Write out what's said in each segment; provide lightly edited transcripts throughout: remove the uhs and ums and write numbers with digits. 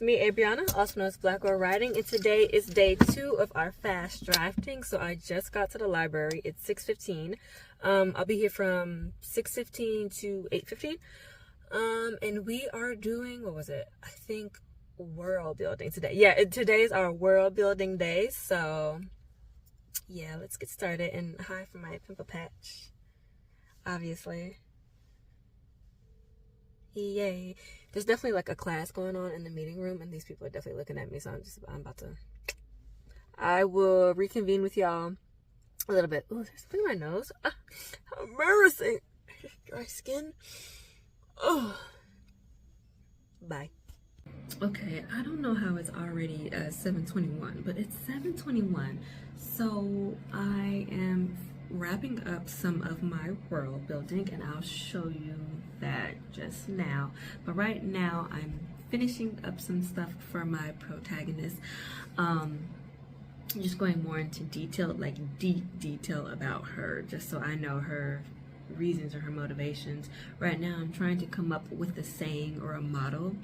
me, Abriana, also known as Black Girl Writing, and today is day 2 of our fast drafting. So I just got to the library. It's 6:15. I'll be here from 6:15 to 8:15. And we are doing, what was it? I think world building today. Yeah, today's our world building day. So yeah, let's get started. And hi from my pimple patch, obviously. Yay. There's definitely like a class going on in the meeting room, and these people are definitely looking at me, so I will reconvene with y'all a little bit. Ooh, there's something in my nose. How embarrassing. Dry skin. Oh. Bye. Okay, I don't know how it's already 7:21, but it's 7:21. So I am wrapping up some of my world building, and I'll show you that just now. But right now I'm finishing up some stuff for my protagonist. I'm just going more into detail, like deep detail about her, just so I know her reasons or her motivations. Right now I'm trying to come up with a saying or a motto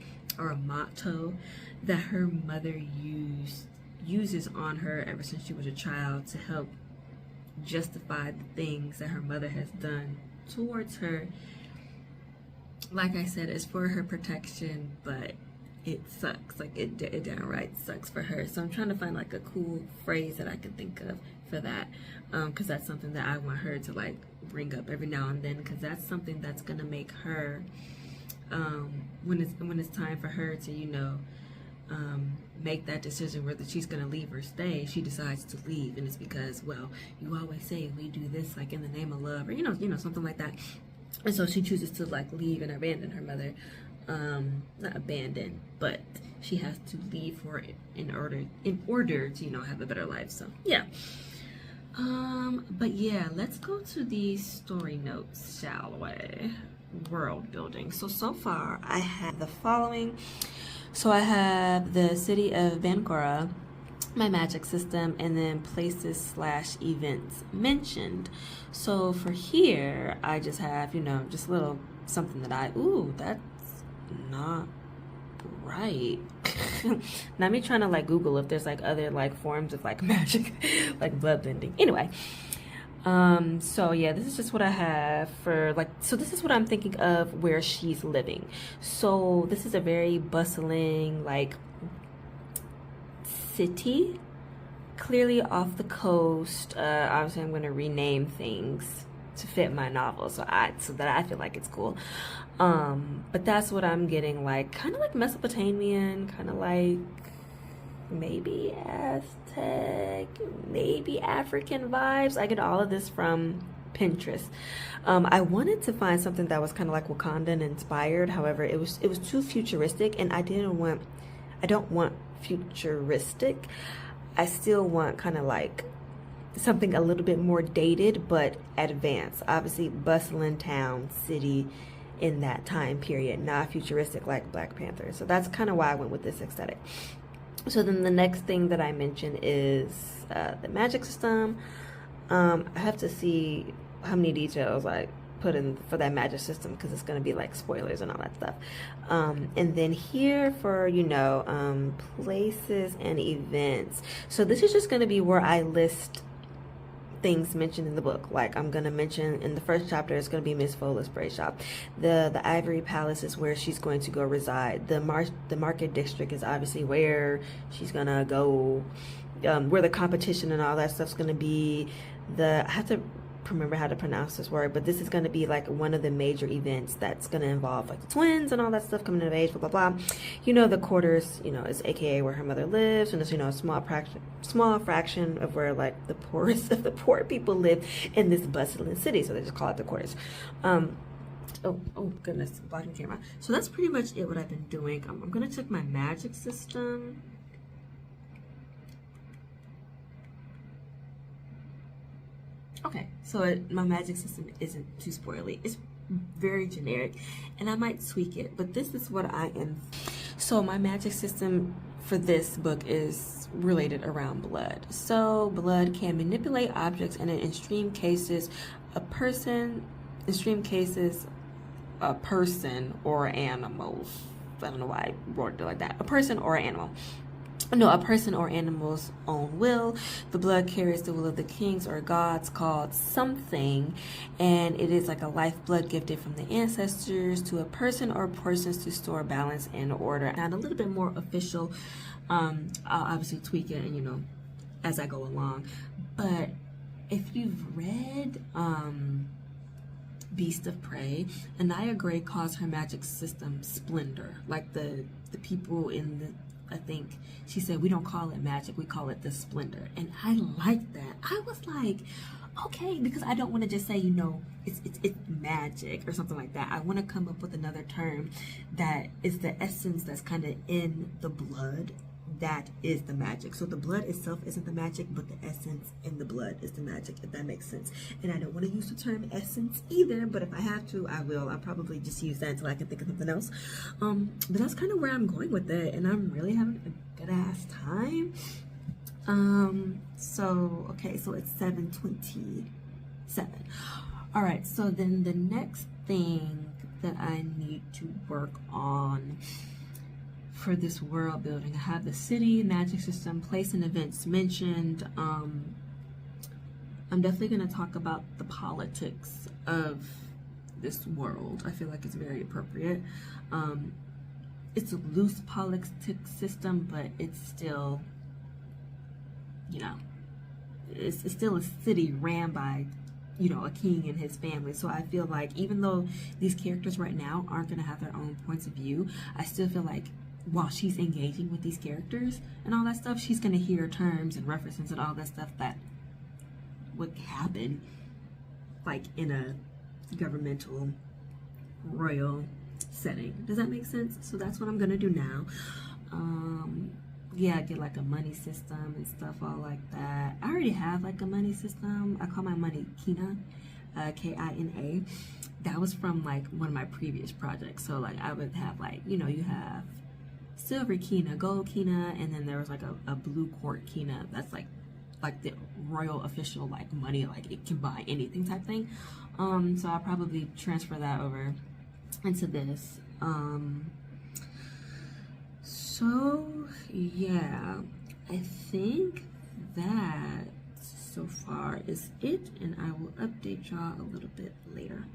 that her mother uses on her ever since she was a child to help justify the things that her mother has done towards her. Like I said, it's for her protection, but it sucks. Like it downright sucks for her. So I'm trying to find like a cool phrase that I can think of for that, because that's something that I want her to like bring up every now and then, because that's something that's gonna make her when it's time for her to make that decision whether she's gonna leave or stay. She decides to leave, and it's because, well, you always say we do this like in the name of love, or you know something like that. And so she chooses to like leave and abandon her mother. Not abandon, but she has to leave for it in order to have a better life. So yeah. But yeah, let's go to these story notes, shall we? World building. So far I have the following. So I have the city of Bangora, my magic system, and then places/events mentioned. So for here, I just have, just a little something that that's not right. Not me trying to like Google if there's like other like forms of like magic, like bloodbending. Anyway, so yeah, this is just what I have for so this is what I'm thinking of where she's living. So this is a very bustling like city, clearly off the coast. Obviously I'm going to rename things to fit my novel so that I feel like it's cool. But that's what I'm getting, like kind of like Mesopotamian, kind of like maybe Aztec, maybe African vibes. I get all of this from Pinterest. I wanted to find something that was kind of like Wakandan inspired. However, it was too futuristic, and I don't want futuristic. I still want kind of like something a little bit more dated but advanced. Obviously bustling town, city in that time period, not futuristic like Black Panther. So that's kind of why I went with this aesthetic. So then the next thing that I mentioned is the magic system. I have to see how many details I put in for that magic system, because it's going to be like spoilers and all that stuff. And then here for places and events. So this is just going to be where I list things mentioned in the book. Like I'm going to mention in the first chapter, it's going to be Miss Fola's Spray Shop. The Ivory Palace is where she's going to go reside. The Market District is obviously where she's going to go, where the competition and all that stuff's going to be. I have to remember how to pronounce this word, but this is going to be like one of the major events that's going to involve like the twins and all that stuff coming of age, blah blah blah. The quarters, is AKA where her mother lives, and it's a small fraction of where like the poorest of the poor people live in this bustling city, so they just call it the quarters. Oh goodness, blocking camera. So that's pretty much it, what I've been doing. I'm gonna check my magic system. Okay, so my magic system isn't too spoily. It's very generic, and I might tweak it, but this is what I am. So my magic system for this book is related around blood. So blood can manipulate objects, and in extreme cases, a person or animals. I don't know why I wrote it like that. A person or an animal. No, a person or animal's own will. The blood carries the will of the kings or gods called something, and it is like a lifeblood gifted from the ancestors to a person or persons to store balance and order. And a little bit more official, I'll obviously tweak it and, you know, as I go along. But if you've read Beast of Prey, Anaya Gray calls her magic system Splendor. Like the people in the, I think she said, we don't call it magic, we call it the Splendor. And I like that. I was like, okay, because I don't want to just say, you know, it's magic or something like that. I want to come up with another term that is the essence that's kind of in the blood. That is the magic. So the blood itself isn't the magic, but the essence in the blood is the magic, if that makes sense. And I don't want to use the term essence either, but if I have to, I will. I'll probably just use that until I can think of something else. But that's kind of where I'm going with it, and I'm really having a good ass time. So okay, so it's 7:27. All right, so then the next thing that I need to work on for this world building, I have the city, magic system, place and events mentioned. I'm definitely going to talk about the politics of this world. I feel like it's very appropriate. It's a loose politics system, but it's still, you know, it's still a city ran by, you know, a king and his family. So I feel like even though these characters right now aren't going to have their own points of view, I still feel like while she's engaging with these characters and all that stuff, she's going to hear terms and references and all that stuff that would happen like in a governmental royal setting. Does that make sense? So that's what I'm going to do now. Yeah, get like a money system and stuff all like that. I already have like a money system. I call my money Kina, K-I-N-A. That was from like one of my previous projects. So like I would have like, you know, you have silver Kina, gold Kina, and then there was like a blue quart Kina. That's like the royal official like money, like it can buy anything type thing. So I'll probably transfer that over into this. So yeah, I think that so far is it, and I will update y'all a little bit later.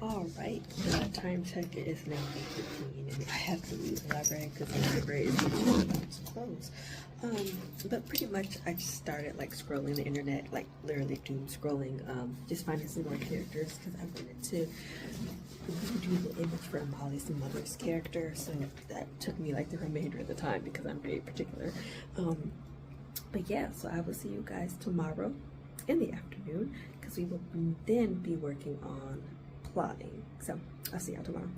All right, the time check is now 8:15, and I have to leave the library because the library is about to close. But pretty much I just started like scrolling the internet, like literally doom scrolling, just finding some more characters because I wanted to do the image for Molly's mother's character, so that took me like the remainder of the time because I'm very particular. But yeah, so I will see you guys tomorrow in the afternoon because we will then be working on plotting. So I'll see y'all tomorrow.